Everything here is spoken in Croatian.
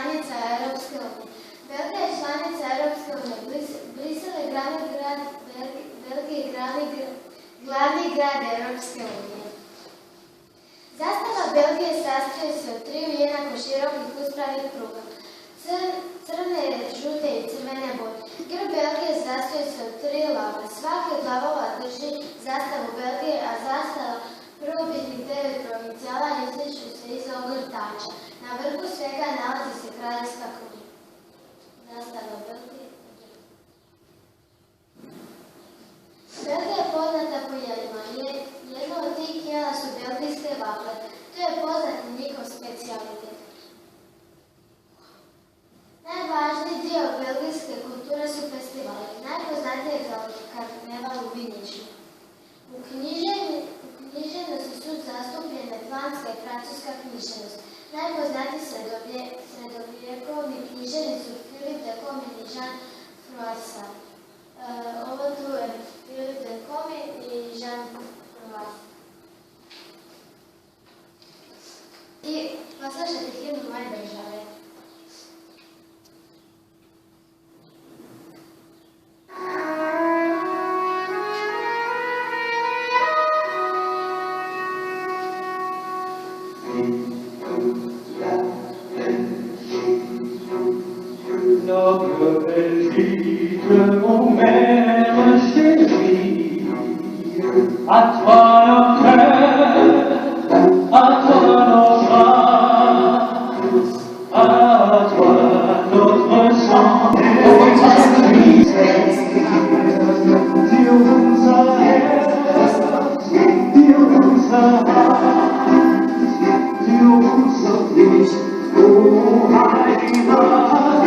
članica Europske unije. Belgija je članica Europske unije. Brisel je glavni grad Belgije, glavni grad Europske unije. Zastava Belgije sastoji se od 3 jednako širokih uspravnih pruga, crne, žute i crvene boje. Grb Belgije sastoji se od 3 lava. Svaki od lavova drži zastavu Belgije, a zastava prvobitnih 9 provincijala izdižu se iza ogrtača. Na vrhu svega nalazi se kraljevska kruna. Zastava Belgije. Belgija je poznata po jelima. Jedno od tih jela su belgijske vafle. To je poznat njihov specijalitet. Najvažniji dio belgijske kulture su festivali. Najpoznatije je karneval u Vinniću. U književnosti su zastupljene flamska i francuska književnost. Najpoznatiji sredovjekovni književnici su Philippe de Comin i Jean Froissart. Ovo tu je Philippe de Comin i Jean Froissart. I poslušajte himnu moje države. Notre Belgique, mon mère chérie, à toi nos cœurs, à toi nos bras, à toi notre chant. Dir unser Herz, dir unser Herz, dir unser Licht, o Heimat.